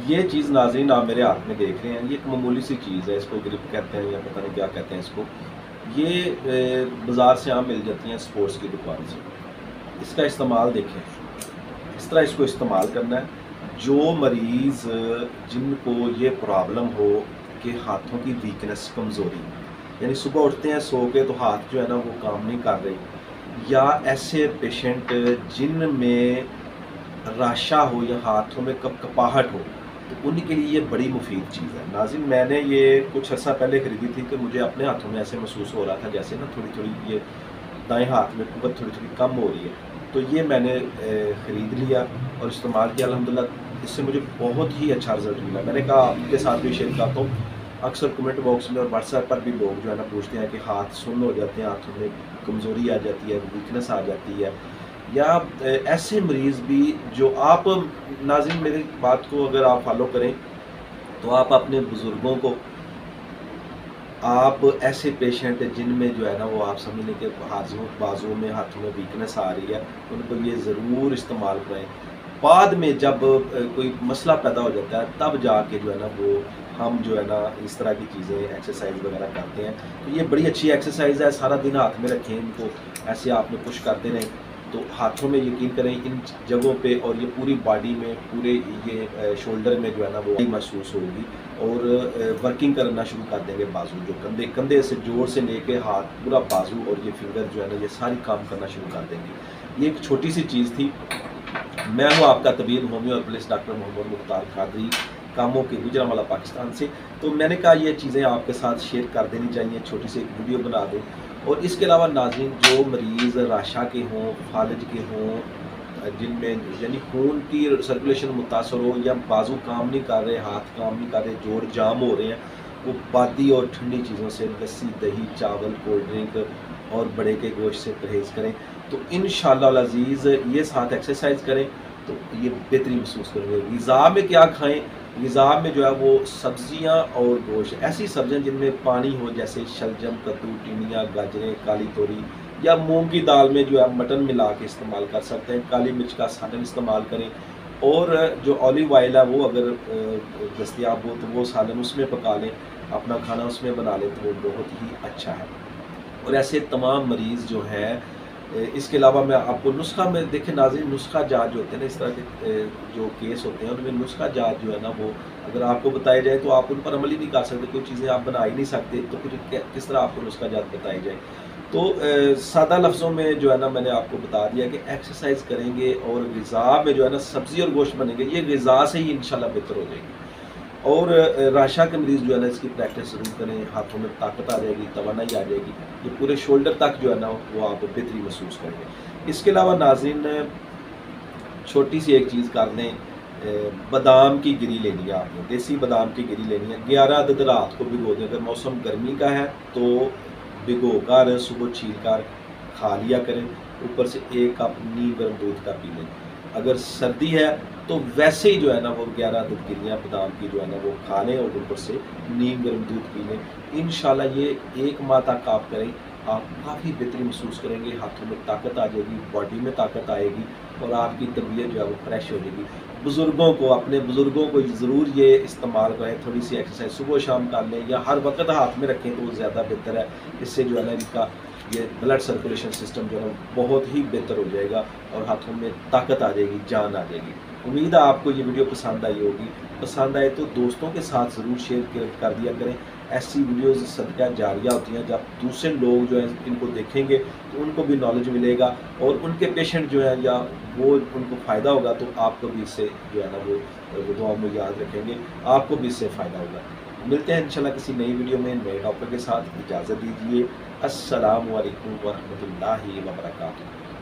ये चीज़ नाज़रीन आप मेरे हाथ में देख रहे हैं, ये एक मामूली सी चीज़ है, इसको ग्रिप कहते हैं या पता नहीं क्या कहते हैं इसको। ये बाज़ार से आम मिल जाती हैं स्पोर्ट्स की दुकान से। इसका इस्तेमाल देखें, इस तरह इसको इस्तेमाल करना है। जो मरीज़ जिनको ये प्रॉब्लम हो कि हाथों की वीकनेस, कमज़ोरी, यानी सुबह उठते हैं सो के तो हाथ जो है ना वो काम नहीं कर रहे, या ऐसे पेशेंट जिनमें राशा हो या हाथों में कपकपाहट हो, तो उन्हीं के लिए ये बड़ी मुफीद चीज़ है। नाज़रीन मैंने ये कुछ अर्सा पहले ख़रीदी थी कि मुझे अपने हाथों में ऐसे महसूस हो रहा था जैसे ना थोड़ी थोड़ी ये दाएं हाथ में कुव्वत थोड़ी थोड़ी कम हो रही है। तो ये मैंने ख़रीद लिया और इस्तेमाल किया, अल्हम्दुलिल्लाह इससे मुझे बहुत ही अच्छा रिज़ल्ट मिला। मैंने कहा आपके साथ भी शेयर करता हूँ। अक्सर कमेंट बॉक्स में और व्हाट्सएप पर भी लोग जो है ना पूछते हैं कि हाथ सुन्न हो जाते हैं, हाथों में कमज़ोरी आ जाती है, वीकनेस आ जाती है, या ऐसे मरीज़ भी जो आप नाज़रीन मेरी बात को अगर आप फॉलो करें तो आप अपने बुज़ुर्गों को, आप ऐसे पेशेंट जिनमें जो है ना वो आप समझ लें कि बाजुओं में हाथों में वीकनेस आ रही है, उनको ये ज़रूर इस्तेमाल करें। बाद में जब कोई मसला पैदा हो जाता है तब जाके जो है ना वो हम जो है ना इस तरह की चीज़ें एक्सरसाइज वगैरह करते हैं। तो ये बड़ी अच्छी एक्सरसाइज है, सारा दिन हाथ में रखें इनको, ऐसे आपने पुश करते रहें तो हाथों में यकीन करें इन जगहों पे और ये पूरी बॉडी में, पूरे ये शोल्डर में जो है ना वो महसूस होगी और वर्किंग करना शुरू कर देंगे बाजू, जो कंधे से जोर से लेके हाथ पूरा बाजू और ये फिंगर जो है ना ये सारी काम करना शुरू कर देंगे। ये एक छोटी सी चीज़ थी। मैं हूँ आपका तबीब होम्योपैथिस्ट डॉक्टर मोहम्मद मुख्तार कादरी, कामों के गुजरांवाला पाकिस्तान से। तो मैंने कहा ये चीज़ें आपके साथ शेयर कर देनी चाहिए, छोटी सी एक वीडियो बना दूँ। और इसके अलावा नाज़रीन जो मरीज़ राशा के हों, फालज के हों, जिनमें यानी खून की सर्कुलेशन मुतासर हो या बाजू काम नहीं कर रहे, हाथ काम नहीं कर रहे, जोड़ जाम हो रहे हैं, वो बादी और ठंडी चीज़ों से, लस्सी, दही, चावल, कोल्ड ड्रिंक और बड़े के गोश्त से परहेज़ करें। तो इंशाअल्लाह अल अज़ीज़ ये साथ एक्सरसाइज करें तो ये बेहतरीन महसूस करेंगे। ग़िज़ा में क्या खाएँ? ग़िज़ा में जो है वो सब्ज़ियाँ और गोश्त, ऐसी सब्ज़ियाँ जिनमें पानी हो, जैसे शलजम, कद्दू, टिंडियाँ, गाजरें, काली तोरी, या मूंग की दाल में जो है मटन मिला के इस्तेमाल कर सकते हैं। काली मिर्च का सालन इस्तेमाल करें और जो ऑलिव ऑयल है वो अगर दस्तयाब हो तो वो सालन उसमें पका लें, अपना खाना उसमें बना लें तो वो बहुत ही अच्छा है। और ऐसे तमाम मरीज़ जो हैं, इसके अलावा मैं आपको नुस्खा में देखें नाज़रीन, नुस्खा जात जो होते हैं ना, इस तरह के जो केस होते हैं उनमें नुस्खा जात जो है ना वो अगर आपको बताए जाए तो आप उन पर अमल ही नहीं कर सकते, कोई चीज़ें आप बना ही नहीं सकते, तो फिर किस तरह आपको नुस्खा जात बताई जाए। तो सादा लफ्ज़ों में जो है ना मैंने आपको बता दिया कि एक्सरसाइज करेंगे और ग़िज़ा में जो है ना सब्ज़ी और गोश्त बनेंगे, ये ग़िज़ा से ही इंशाल्लाह बेहतर हो जाएगी। और राशा के मरीज़ जो है ना इसकी प्रैक्टिस ज़रूर करें, हाथों में ताकत आ जाएगी, तवानाई आ जाएगी, ये पूरे शोल्डर तक जो है ना वो आप बेहतरी महसूस करेंगे। इसके अलावा नाज़रीन छोटी सी एक चीज़ कर लें, बादाम की गिरी लेनी है आपने, देसी बादाम की गिरी लेनी है, 11 अदद रात को भिगो दें। अगर मौसम गर्मी का है तो भिगो कर सुबह छील कर खा लिया करें, ऊपर से 1 कप नीम गर्म दूध का पी लें। अगर सर्दी है तो वैसे ही जो है ना वो 11 अदद गिरियाँ बादाम की जो है ना वो खा लें और ऊपर से नीम गर्म दूध पी लें। इंशाल्लाह ये 1 माह तक आप करें, आप काफ़ी बेहतरी महसूस करेंगे, हाथों में ताकत आ जाएगी, बॉडी में ताकत आएगी और आपकी तबीयत जो है वो फ्रेश हो जाएगी। बुज़ुर्गों को, अपने बुज़ुर्गों को ज़रूर ये इस्तेमाल करें, थोड़ी सी एक्सरसाइज सुबह शाम कर लें या हर वक्त हाथ में रखें तो वो ज़्यादा बेहतर है। इससे जो है ना इनका ये ब्लड सर्कुलेशन सिस्टम जो है ना बहुत ही बेहतर हो जाएगा और हाथों में ताकत आ जाएगी, जान आ जाएगी। उम्मीद है आपको ये वीडियो पसंद आई होगी। पसंद आए तो दोस्तों के साथ ज़रूर शेयर कर दिया करें। ऐसी वीडियोज़ सदका जारिया होती हैं, जब दूसरे लोग जो हैं इनको देखेंगे तो उनको भी नॉलेज मिलेगा और उनके पेशेंट जो हैं या वो उनको फ़ायदा होगा तो आपको भी इससे जो है ना वो दुआ में याद रखेंगे, आपको भी इससे फ़ायदा होगा। मिलते हैं इंशाल्लाह किसी नई वीडियो में नए टॉपिक के साथ। इजाज़त दीजिए। अस्सलामु अलैकुम व रहमतुल्लाहि व बरकातुहू।